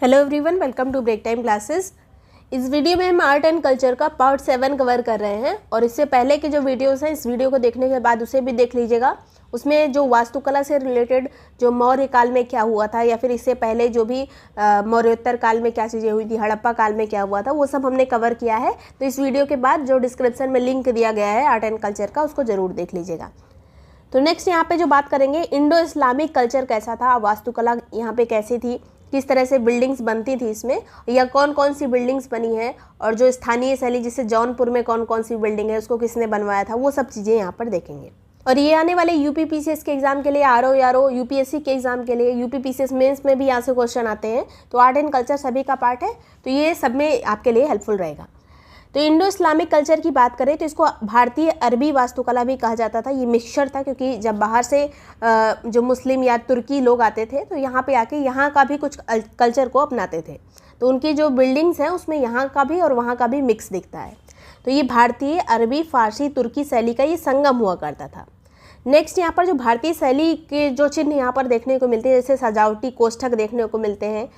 Hello everyone, welcome to break time classes. इस video में हम आर्ट एंड कल्चर का पार्ट 7 कवर कर रहे हैं और इससे पहले के जो वीडियोस हैं इस वीडियो को देखने के बाद उसे भी देख लीजिएगा। उसमें जो वास्तुकला से रिलेटेड जो मौर्य काल में क्या हुआ था या फिर इससे पहले जो भी मौर्योत्तर काल में क्या चीज़ें हुई थी, हड़प्पा काल में क्या हुआ था, वो सब हमने कवर किया है। तो इस वीडियो के बाद जो डिस्क्रिप्शन में लिंक दिया गया है आर्ट एंड कल्चर का, उसको ज़रूर देख लीजिएगा। तो नेक्स्ट यहाँ पे जो बात करेंगे, इंडो इस्लामिक कल्चर कैसा था, वास्तुकला यहाँ पे कैसी थी, किस तरह से बिल्डिंग्स बनती थी इसमें, या कौन कौन सी बिल्डिंग्स बनी है, और जो स्थानीय शैली जैसे जौनपुर में कौन कौन सी बिल्डिंग है उसको किसने बनवाया था, वो सब चीज़ें यहाँ पर देखेंगे। और ये आने वाले यूपीपीसीएस के एग्जाम के लिए, आरओ यूपीएससी के एग्जाम के लिए, यूपीपीसीएस मेंस में भी यहाँ से क्वेश्चन आते हैं। तो आर्ट एंड कल्चर सभी का पार्ट है, तो ये सब में आपके लिए हेल्पफुल रहेगा। तो इंडो इस्लामिक कल्चर की बात करें तो इसको भारतीय अरबी वास्तुकला भी कहा जाता था। ये मिक्सचर था, क्योंकि जब बाहर से जो मुस्लिम या तुर्की लोग आते थे तो यहाँ पे आके यहाँ का भी कुछ कल्चर को अपनाते थे, तो उनकी जो बिल्डिंग्स हैं उसमें यहाँ का भी और वहाँ का भी मिक्स दिखता है। तो ये भारतीय अरबी, फारसी, तुर्की शैली का ये संगम हुआ करता था। नेक्स्ट यहाँ पर जो भारतीय शैली के जो चिन्ह यहाँ पर देखने को मिलते हैं, जैसे सजावटी कोष्ठक देखने को मिलते हैं,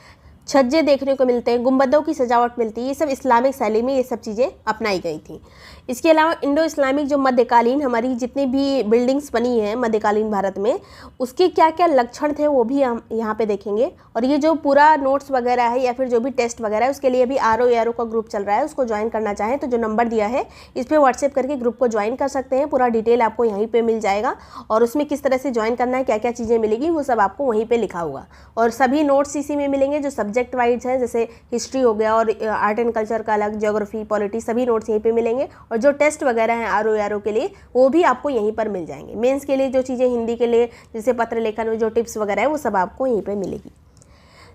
छज्जे देखने को मिलते हैं, गुंबदों की सजावट मिलती है, ये सब इस्लामिक शैली में ये सब चीज़ें अपनाई गई थी। इसके अलावा इंडो इस्लामिक जो मध्यकालीन हमारी जितनी भी बिल्डिंग्स बनी हैं मध्यकालीन भारत में, उसके क्या क्या लक्षण थे वो भी हम यहाँ पे देखेंगे। और ये जो पूरा नोट्स वगैरह है या फिर जो भी टेस्ट वगैरह है उसके लिए भी आरओ का ग्रुप चल रहा है, उसको ज्वाइन करना चाहें तो जो नंबर दिया है इस पर व्हाट्सएप करके ग्रुप को ज्वाइन कर सकते हैं। पूरा डिटेल आपको यहीं पर मिल जाएगा और उसमें किस तरह से ज्वाइन करना है, क्या क्या चीज़ें मिलेगी, वो सब आपको वहीं पर लिखा होगा। और सभी नोट्स इसी में मिलेंगे, जो सब्जेक्ट वाइज है, जैसे हिस्ट्री हो गया और आर्ट एंड कल्चर का अलग, ज्योग्राफी, पॉलिटी, सभी नोट्स यहीं पे मिलेंगे। और जो टेस्ट वगैरह हैं आरओ के लिए वो भी आपको यहीं पर मिल जाएंगे। मेंस के लिए जो चीज़ें हिंदी के लिए जैसे पत्र लेखन में जो टिप्स वगैरह है वो सब आपको यहीं पे मिलेगी।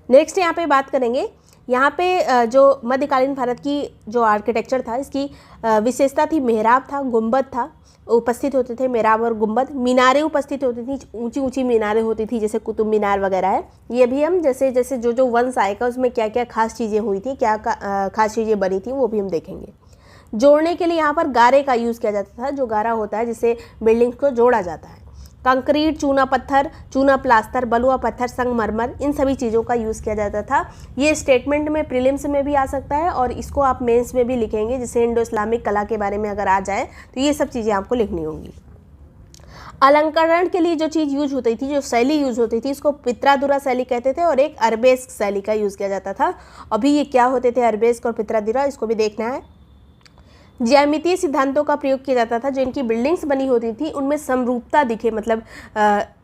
नेक्स्ट यहाँ पे बात करेंगे, यहाँ पे जो मध्यकालीन भारत की जो आर्किटेक्चर था, इसकी विशेषता थी मेहराब था, गुंबद था, उपस्थित होते थे मेहराब और गुंबद, मीनारें उपस्थित होती थी, ऊंची ऊंची मीनारें होती थी जैसे कुतुब मीनार वगैरह है। ये भी हम जैसे जैसे जो वंश आएगा उसमें क्या क्या खास चीज़ें हुई थी, क्या खास चीज़ें बनी थी, वो भी हम देखेंगे। जोड़ने के लिए यहाँ पर गारे का यूज़ किया जाता था, जो गारा होता है जिससे बिल्डिंग्स को जोड़ा जाता है। कंक्रीट, चूना पत्थर, चूना प्लास्टर, बलुआ पत्थर, संगमरमर, इन सभी चीज़ों का यूज़ किया जाता था। ये स्टेटमेंट में प्रीलिम्स में भी आ सकता है और इसको आप मेंस में भी लिखेंगे, जैसे इंडो इस्लामिक कला के बारे में अगर आ जाए तो ये सब चीज़ें आपको लिखनी होंगी। अलंकरण के लिए जो चीज़ यूज होती थी, जो शैली यूज होती थी, इसको पित्रादुरा शैली कहते थे और एक अरबेस्क शैली का यूज़ किया जाता था। अभी ये क्या होते थे अरबेस्क और पित्रादुरा, इसको भी देखना है। ज्यामितीय सिद्धांतों का प्रयोग किया जाता था, जो इनकी बिल्डिंग्स बनी होती थी उनमें समरूपता दिखे, मतलब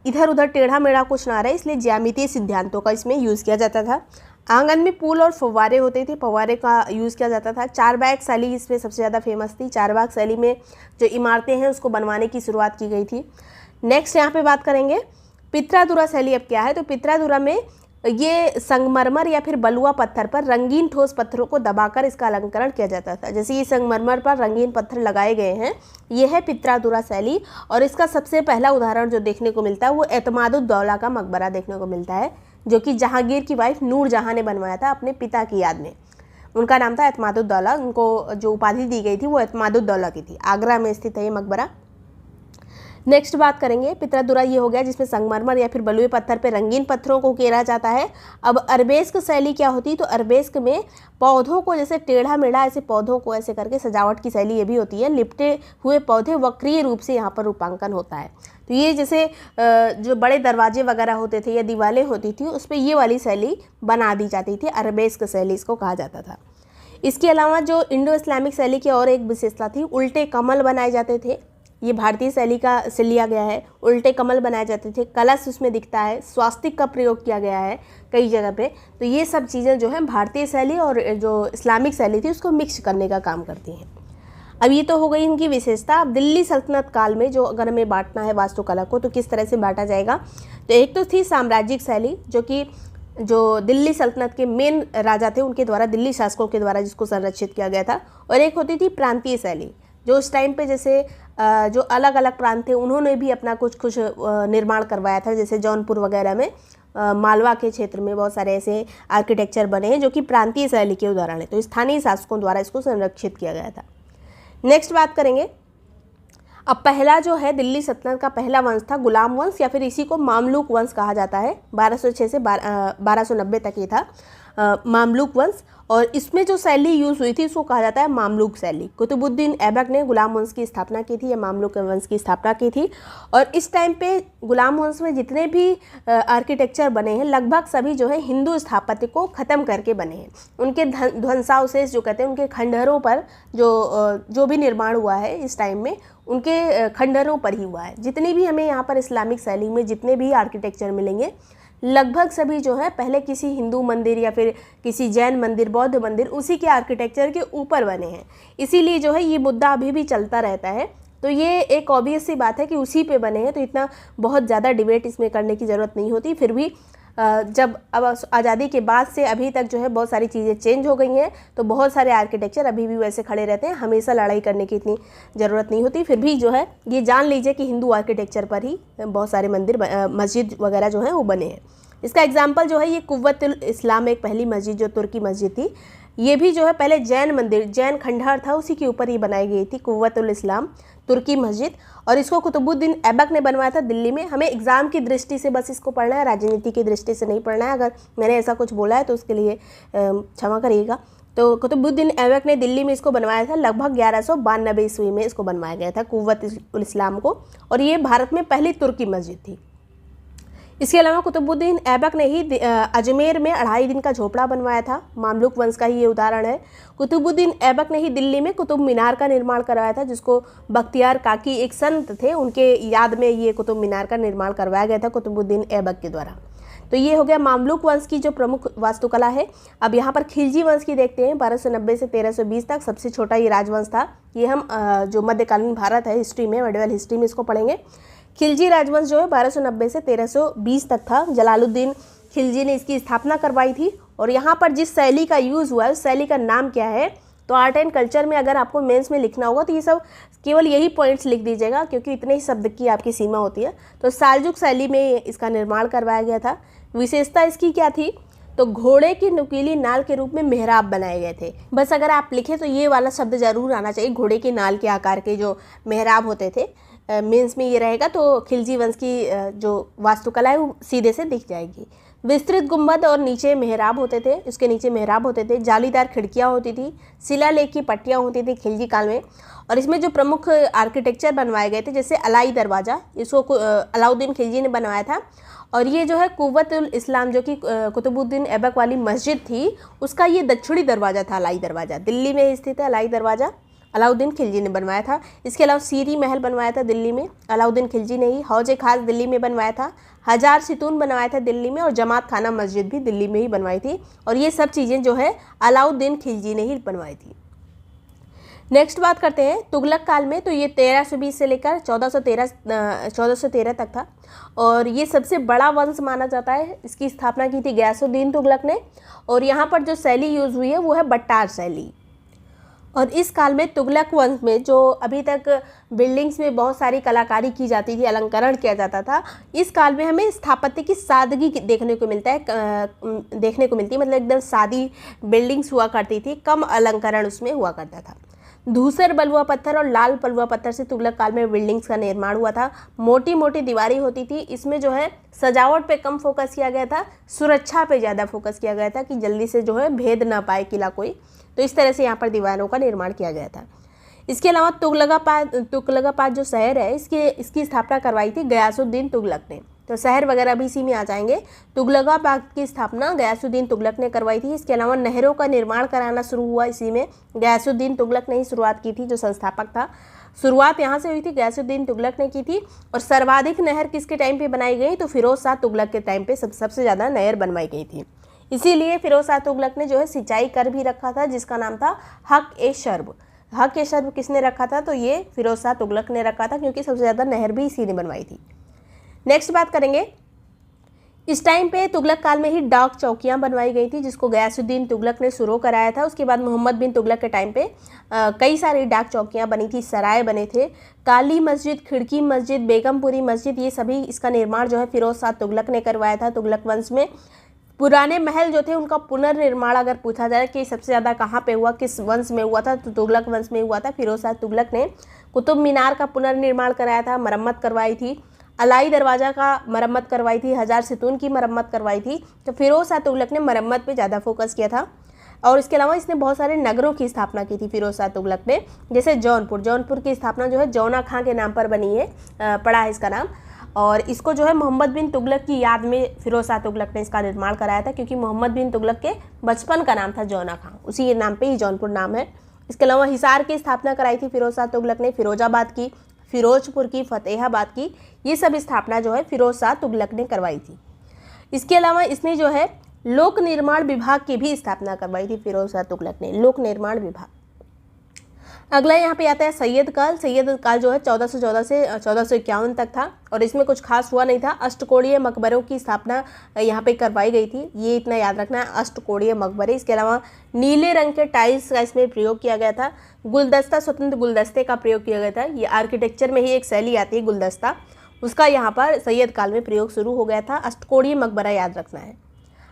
इधर उधर टेढ़ा मेढ़ा कुछ ना रहे, इसलिए ज्यामितीय सिद्धांतों का इसमें यूज़ किया जाता था। आंगन में पूल और फव्वारे होते थे, फव्वारे का यूज़ किया जाता था। चारबाग शैली इसमें सबसे ज़्यादा फेमस थी। चारबाग शैली में जो इमारतें हैं उसको बनवाने की शुरुआत की गई थी। नेक्स्ट यहाँ पे बात करेंगे पित्रादुरा शैली। अब क्या है, तो पित्रादुरा में ये संगमरमर या फिर बलुआ पत्थर पर रंगीन ठोस पत्थरों को दबाकर इसका अलंकरण किया जाता था। जैसे ये संगमरमर पर रंगीन पत्थर लगाए गए हैं, ये है पित्रादुरा शैली। और इसका सबसे पहला उदाहरण जो देखने को मिलता है वो एतमादुद्दौला का मकबरा देखने को मिलता है, जो कि जहांगीर की वाइफ नूरजहां ने बनवाया था अपने पिता की याद में। उनका नाम था एतमादुद्दौला, उनको जो उपाधि दी गई थी वो एतमादुद्दौला की थी। आगरा में स्थित है ये मकबरा। नेक्स्ट बात करेंगे, पित्रादुरा ये हो गया जिसमें संगमरमर या फिर बलुए पत्थर पे रंगीन पत्थरों को घेरा जाता है। अब अरबेस्क शैली क्या होती है, तो अरबेस्क में पौधों को जैसे टेढ़ा मेढ़ा ऐसे पौधों को ऐसे करके सजावट की शैली ये भी होती है। लिपटे हुए पौधे वक्रीय रूप से यहाँ पर रूपांकन होता है। तो ये जैसे जो बड़े दरवाजे वगैरह होते थे या दीवारें होती थी उस पर ये वाली शैली बना दी जाती थी, अरबेस्क शैली इसको कहा जाता था। इसके अलावा जो इंडो इस्लामिक शैली की और एक विशेषता थी, उल्टे कमल बनाए जाते थे। ये भारतीय शैली का से लिया गया है। उल्टे कमल बनाए जाते थे, कलश उसमें दिखता है, स्वास्तिक का प्रयोग किया गया है कई जगह पे। तो ये सब चीज़ें जो है भारतीय शैली और जो इस्लामिक शैली थी उसको मिक्स करने का काम करती हैं। अब ये तो हो गई इनकी विशेषता। अब दिल्ली सल्तनत काल में जो अगर हमें बांटना है वास्तुकला को तो किस तरह से बांटा जाएगा, तो एक तो थी साम्राज्यिक शैली, जो कि जो दिल्ली सल्तनत के मेन राजा थे उनके द्वारा, दिल्ली शासकों के द्वारा जिसको संरक्षित किया गया था। और एक होती थी प्रांतीय शैली, जो उस टाइम पे जैसे जो अलग अलग प्रांत थे उन्होंने भी अपना कुछ निर्माण करवाया था। जैसे जौनपुर वगैरह में, मालवा के क्षेत्र में बहुत सारे ऐसे आर्किटेक्चर बने हैं जो कि प्रांतीय शैली के उदाहरण है। तो स्थानीय शासकों द्वारा इसको संरक्षित किया गया था। नेक्स्ट बात करेंगे अब पहला जो है दिल्ली सल्तनत का पहला वंश था गुलाम वंश, या फिर इसी को मामलुक वंश कहा जाता है। 1206 से 1290 तक ये था मामलुक वंश। और इसमें जो शैली यूज़ हुई थी उसको कहा जाता है मामलुक शैली। कुतुबुद्दीन ऐबक ने गुलाम वंश की स्थापना की थी या मामलुक वंश की स्थापना की थी। और इस टाइम पे गुलाम वंश में जितने भी आर्किटेक्चर बने हैं लगभग सभी जो है हिंदू स्थापत्य को ख़त्म करके बने हैं। उनके ध्वंसावशेष जो कहते हैं, उनके खंडहरों पर जो भी निर्माण हुआ है इस टाइम में उनके खंडहरों पर ही हुआ है। जितनी भी हमें यहाँ पर इस्लामिक शैली में जितने भी आर्किटेक्चर मिलेंगे लगभग सभी जो है पहले किसी हिंदू मंदिर या फिर किसी जैन मंदिर, बौद्ध मंदिर, उसी के आर्किटेक्चर के ऊपर बने हैं। इसीलिए जो है ये मुद्दा अभी भी चलता रहता है। तो ये एक ऑब्वियस सी बात है कि उसी पे बने हैं, तो इतना बहुत ज़्यादा डिबेट इसमें करने की ज़रूरत नहीं होती। फिर भी जब अब आज़ादी के बाद से अभी तक जो है बहुत सारी चीज़ें चेंज हो गई हैं, तो बहुत सारे आर्किटेक्चर अभी भी वैसे खड़े रहते हैं। हमेशा लड़ाई करने की इतनी ज़रूरत नहीं होती। फिर भी जो है ये जान लीजिए कि हिंदू आर्किटेक्चर पर ही बहुत सारे मंदिर, मस्जिद वगैरह जो हैं वो बने हैं। इसका एग्जाम्पल जो है ये कुव्वतुल इस्लाम, एक पहली मस्जिद जो तुर्की मस्जिद थी, ये भी जो है पहले जैन मंदिर, जैन खंडहर था उसी के ऊपर ही बनाई गई थी कुव्वतुल इस्लाम तुर्की मस्जिद। और इसको कुतुबुद्दीन ऐबक ने बनवाया था दिल्ली में। हमें एग्ज़ाम की दृष्टि से बस इसको पढ़ना है, राजनीति की दृष्टि से नहीं पढ़ना है। अगर मैंने ऐसा कुछ बोला है तो उसके लिए क्षमा करिएगा। तो कुतुबुद्दीन ऐबक ने दिल्ली में इसको बनवाया था। लगभग 1192 ईस्वी में इसको बनवाया गया था कुव्वतुल इस्लाम को, और ये भारत में पहली तुर्की मस्जिद थी। इसके अलावा कुतुबुद्दीन ऐबक ने ही अजमेर में 2.5 दिन का झोपड़ा बनवाया था। मामलुक वंश का ही ये उदाहरण है। कुतुबुद्दीन ऐबक ने ही दिल्ली में कुतुब मीनार का निर्माण करवाया था, जिसको बख्तियार काकी एक संत थे, उनके याद में ये कुतुब मीनार का निर्माण करवाया गया था कुतुबुद्दीन ऐबक के द्वारा। तो ये हो गया मामलुक वंश की जो प्रमुख वास्तुकला है। अब यहाँ पर खिलजी वंश की देखते हैं। 1290 से 1320 तक सबसे छोटा ये राजवंश था। ये हम जो मध्यकालीन भारत है हिस्ट्री में, मेडिवल हिस्ट्री में इसको पढ़ेंगे। खिलजी राजवंश जो है 1290 से 1320 तक था। जलालुद्दीन खिलजी ने इसकी स्थापना करवाई थी। और यहाँ पर जिस शैली का यूज़ हुआ है उस शैली का नाम क्या है? तो आर्ट एंड कल्चर में अगर आपको मेंस में लिखना होगा तो ये सब केवल यही पॉइंट्स लिख दीजिएगा, क्योंकि इतने ही शब्द की आपकी सीमा होती है। तो सालजुक शैली में इसका निर्माण करवाया गया था। विशेषता इसकी क्या थी? तो घोड़े की नुकीली नाल के रूप में मेहराब बनाए गए थे। बस अगर आप लिखें तो ये वाला शब्द जरूर आना चाहिए, घोड़े की नाल के आकार के जो मेहराब होते थे। मेंस में ये रहेगा तो खिलजी वंश की जो वास्तुकला है वो सीधे से दिख जाएगी। विस्तृत गुंबद और नीचे मेहराब होते थे, इसके नीचे मेहराब होते थे। जालीदार खिड़कियाँ होती थी, शिलालेख की पट्टियाँ होती थी खिलजी काल में। और इसमें जो प्रमुख आर्किटेक्चर बनवाए गए थे, जैसे अलाई दरवाज़ा, इसको अलाउद्दीन खिलजी ने बनवाया था। और ये जो है कुव्वतुल इस्लाम जो कि कुतुबुद्दीन ऐबक वाली मस्जिद थी, उसका ये दक्षिणी दरवाज़ा था, अलाई दरवाज़ा। दिल्ली में स्थित है अलाई दरवाज़ा, अलाउद्दीन खिलजी ने बनवाया था। इसके अलावा सीरी महल बनवाया था दिल्ली में, अलाउद्दीन खिलजी ने ही। हौज खास दिल्ली में बनवाया था। हजार सितून बनवाया था दिल्ली में। और जमात खाना मस्जिद भी दिल्ली में ही बनवाई थी। और ये सब चीज़ें जो है अलाउद्दीन खिलजी ने ही बनवाई थी। नेक्स्ट बात करते हैं तुगलक काल में। तो ये 1320 से लेकर 1413 तक था। और ये सबसे बड़ा वंश माना जाता है। इसकी स्थापना की थी गयासुद्दीन तुगलक ने। और यहाँ पर जो शैली यूज़ हुई है वो है बट्टार शैली। और इस काल में तुगलक वंश में जो अभी तक बिल्डिंग्स में बहुत सारी कलाकारी की जाती थी, अलंकरण किया जाता था, इस काल में हमें स्थापत्य की सादगी देखने को मिलती है। मतलब एकदम सादी बिल्डिंग्स हुआ करती थी, कम अलंकरण उसमें हुआ करता था। धूसर बलुआ पत्थर और लाल बलुआ पत्थर से तुगलक काल में बिल्डिंग्स का निर्माण हुआ था। मोटी मोटी दीवारें होती थी। इसमें जो है सजावट पे कम फोकस किया गया था, सुरक्षा पे ज़्यादा फोकस किया गया था कि जल्दी से जो है भेद ना पाए किला कोई। तो इस तरह से यहाँ पर दीवारों का निर्माण किया गया था। इसके अलावा तुगलकाबाद जो शहर है इसकी स्थापना करवाई थी गयासुद्दीन तुगलक ने। तो शहर वगैरह भी इसी में आ जाएंगे। तुगलकाबाद की स्थापना गयासुद्दीन तुगलक ने करवाई थी। इसके अलावा नहरों का निर्माण कराना शुरू हुआ इसी में। गयासुद्दीन तुगलक ने ही शुरुआत की थी, जो संस्थापक था। शुरुआत यहाँ से हुई थी, गयासुद्दीन तुगलक ने की थी। और सर्वाधिक नहर किसके टाइम पे बनाई गई? तो फिरोज शाह तुगलक के टाइम पे सबसे ज़्यादा नहर बनवाई गई थी। इसीलिए फिरोज शाह तुगलक ने जो है सिंचाई कर भी रखा था, जिसका नाम था हक-ए-शर्ब। हक-ए-शर्ब किसने रखा था? तो ये फिरोज शाह तुगलक ने रखा था, क्योंकि सबसे ज़्यादा नहर भी इसी ने बनवाई थी। नेक्स्ट बात करेंगे, इस टाइम पे तुगलक काल में ही डाक चौकियाँ बनवाई गई थी, जिसको गयासुद्दीन तुगलक ने शुरू कराया था। उसके बाद मोहम्मद बिन तुगलक के टाइम पे कई सारी डाक चौकियाँ बनी थी, सराय बने थे। काली मस्जिद, खिड़की मस्जिद, बेगमपुरी मस्जिद, ये सभी इसका निर्माण जो है फिरोज शाह तुगलक ने करवाया था तुगलक वंश में। पुराने महल जो थे उनका पुनर्निर्माण अगर पूछा जाए कि सबसे ज़्यादा कहाँ पे हुआ, किस वंश में हुआ था, तो तुगलक वंश में हुआ था। फिरोज शाह तुगलक ने कुतुब मीनार का पुनर्निर्माण कराया था, मरम्मत करवाई थी। अलाई दरवाज़ा का मरम्मत करवाई थी, हजार सितून की मरम्मत करवाई थी। तो फिरोज शाह तुगलक ने मरम्मत पे ज़्यादा फोकस किया था। और इसके अलावा इसने बहुत सारे नगरों की स्थापना की थी फिरोज शाह तुगलक ने, जैसे जौनपुर की स्थापना जो है जौना खां के नाम पर बनी है, पड़ा है इसका नाम। और इसको जो है मोहम्मद बिन तुगलक की याद में फिरोज शाह तुगलक ने इसका निर्माण कराया था, क्योंकि मोहम्मद बिन तुगलक के बचपन का नाम था जौना खां, उसी नाम पे ही जौनपुर नाम है। इसके अलावा हिसार की स्थापना कराई थी फिरोज शाह तुगलक ने, फिरोजाबाद की, फिरोजपुर की, फतेहाबाद की, ये सब स्थापना जो है फिरोज शाह तुगलक ने करवाई थी। इसके अलावा इसने जो है लोक निर्माण विभाग की भी स्थापना करवाई थी फिरोज शाह तुगलक ने, लोक निर्माण विभाग। अगला यहाँ पे आता है सैयद काल। सैयद काल जो है 1414 से 1451 तक था, और इसमें कुछ खास हुआ नहीं था। अष्टकोणीय मकबरों की स्थापना यहाँ पे करवाई गई थी, ये इतना याद रखना है, अष्टकोणीय मकबरे। इसके अलावा नीले रंग के टाइल्स का इसमें प्रयोग किया गया था। गुलदस्ता, स्वतंत्र गुलदस्ते का प्रयोग किया गया था। ये आर्किटेक्चर में ही एक शैली आती है गुलदस्ता, उसका यहाँ पर सैयद काल में प्रयोग शुरू हो गया था। अष्टकोणीय मकबरा याद रखना है।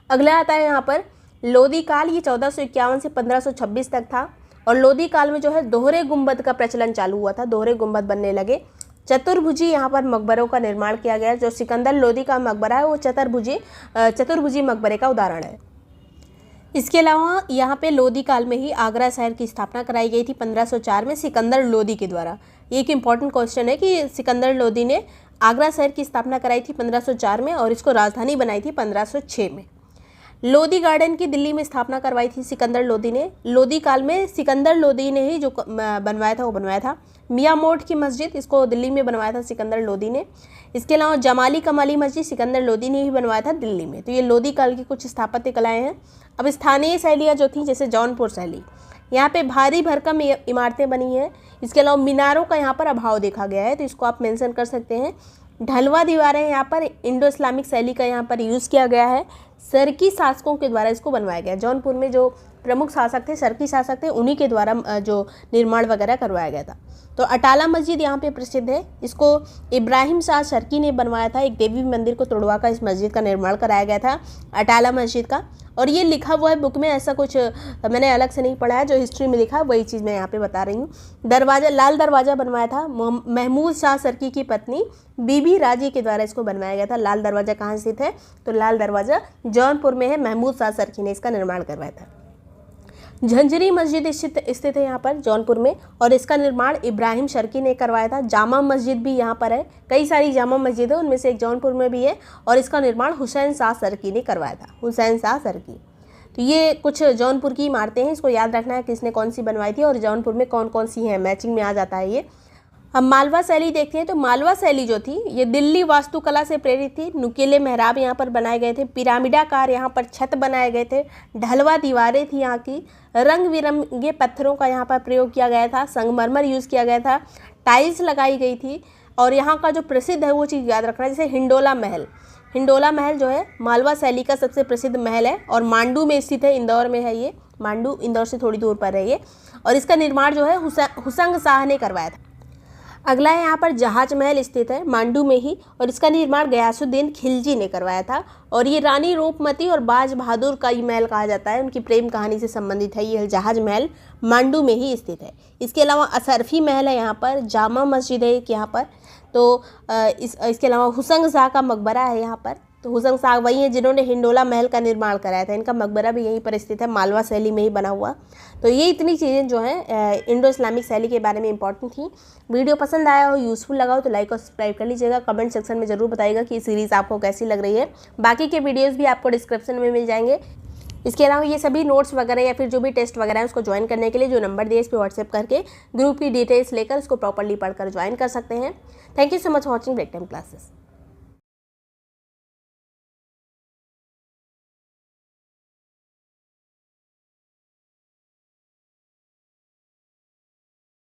अगला आता है यहाँ पर लोदी काल। ये 1451 से 1526 तक था, और लोदी काल में जो है दोहरे गुंबद का प्रचलन चालू हुआ था, दोहरे गुंबद बनने लगे। चतुर्भुजी यहाँ पर मकबरों का निर्माण किया गया। जो सिकंदर लोदी का मकबरा है वो चतुर्भुजी मकबरे का उदाहरण है। इसके अलावा यहाँ पे लोदी काल में ही आगरा शहर की स्थापना कराई गई थी 1504 में सिकंदर लोदी के द्वारा। ये एक इम्पॉर्टेंट क्वेश्चन है कि सिकंदर लोदी ने आगरा शहर की स्थापना कराई थी 1504 में, और इसको राजधानी बनाई थी 1506 में। लोदी गार्डन की दिल्ली में स्थापना करवाई थी सिकंदर लोदी ने। लोदी काल में सिकंदर लोदी ने ही जो बनवाया था वो बनवाया था। मियाँ मोड की मस्जिद, इसको दिल्ली में बनवाया था सिकंदर लोदी ने। इसके अलावा जमाली कमाली मस्जिद सिकंदर लोदी ने ही बनवाया था दिल्ली में। तो ये लोदी काल की कुछ स्थापत्य कलाएँ हैं। अब स्थानीय शैलियाँ जो थी, जैसे जौनपुर शैली, यहाँ पे भारी भरकम इमारतें बनी हैं। इसके अलावा मीनारों का यहाँ पर अभाव देखा गया है, तो इसको आप मेंशन कर सकते हैं। ढलवा दीवारें, यहाँ पर इंडो इस्लामिक शैली का यहाँ पर यूज़ किया गया है। सरकी शासकों के द्वारा इसको बनवाया गया। जौनपुर में जो प्रमुख शासक थे, सरकी शासक थे, उन्हीं के द्वारा जो निर्माण वगैरह करवाया गया था। तो अटाला मस्जिद यहाँ पे प्रसिद्ध है, इसको इब्राहिम शाह शर्की ने बनवाया था। एक देवी मंदिर को तोड़वा कर इस मस्जिद का निर्माण कराया गया था, अटाला मस्जिद का। और ये लिखा हुआ है बुक में, ऐसा कुछ मैंने अलग से नहीं पढ़ा है, जो हिस्ट्री में लिखा है वही चीज़ मैं यहाँ पे बता रही हूँ। दरवाज़ा, लाल दरवाज़ा बनवाया था महमूद शाह शर्की की पत्नी बीबी राजी के द्वारा इसको बनवाया गया था। लाल दरवाज़ा कहाँ स्थित है? तो लाल दरवाज़ा जौनपुर में है, महमूद शाह शर्की ने इसका निर्माण करवाया था। झंझरी मस्जिद स्थित है यहाँ पर जौनपुर में, और इसका निर्माण इब्राहिम शर्की ने करवाया था। जामा मस्जिद भी यहाँ पर है, कई सारी जामा मस्जिद है, उनमें से एक जौनपुर में भी है, और इसका निर्माण हुसैन शाह शर्की ने करवाया था, हुसैन शाह शर्की। तो ये कुछ जौनपुर की इमारतें हैं, इसको याद रखना है किसने कौन सी बनवाई थी और जौनपुर में कौन कौन सी हैं, मैचिंग में आ जाता है ये। हम मालवा शैली देखते हैं, तो मालवा शैली जो थी ये दिल्ली वास्तुकला से प्रेरित थी। नुकीले मेहराब यहाँ पर बनाए गए थे, पिरामिडाकार यहाँ पर छत बनाए गए थे, ढलवा दीवारें थी यहाँ की, रंग बिरंगे पत्थरों का यहाँ पर प्रयोग किया गया था, संगमरमर यूज़ किया गया था, टाइल्स लगाई गई थी। और यहाँ का जो प्रसिद्ध है वो चीज़ याद रखना है, जैसे हिंडोला महल। हिंडोला महल जो है मालवा शैली का सबसे प्रसिद्ध महल है, और मांडू में स्थित है, इंदौर में है ये। मांडू इंदौर से थोड़ी दूर पर है ये, और इसका निर्माण जो है हुसंग शाह ने करवाया था। अगला है यहाँ पर जहाज महल स्थित है मांडू में ही, और इसका निर्माण गयासुद्दीन खिलजी ने करवाया था। और ये रानी रूपमती और बाज बहादुर का ये महल कहा जाता है, उनकी प्रेम कहानी से संबंधित है। ये जहाज महल मांडू में ही स्थित है। इसके अलावा असरफी महल है यहाँ पर, जामा मस्जिद है एक यहाँ पर। तो इसके अलावा हुसंग शाह का मकबरा है यहाँ पर। तो हुसंग शाह वही हैं जिन्होंने हिंडोला महल का निर्माण कराया था, इनका मकबरा भी यहीं पर स्थित है, मालवा शैली में ही बना हुआ। तो ये इतनी चीज़ें जो हैं इंडो इस्लामिक शैली के बारे में इंपॉर्टेंट थी। वीडियो पसंद आया हो, यूज़फुल लगा हो तो लाइक और सब्सक्राइब कर लीजिएगा। कमेंट सेक्शन में ज़रूर बताइएगा कि सीरीज़ आपको कैसी लग रही है। बाकी के वीडियोज़ भी आपको डिस्क्रिप्शन में मिल जाएंगे। इसके अलावा ये सभी नोट्स वगैरह या फिर जो भी टेस्ट वगैरह है उसको ज्वाइन करने के लिए जो नंबर दिए इस पर व्हाट्सएप करके ग्रुप की डिटेल्स लेकर उसको प्रॉपर्ली पढ़कर ज्वाइन कर सकते हैं। Thank you so much for watching break time classes.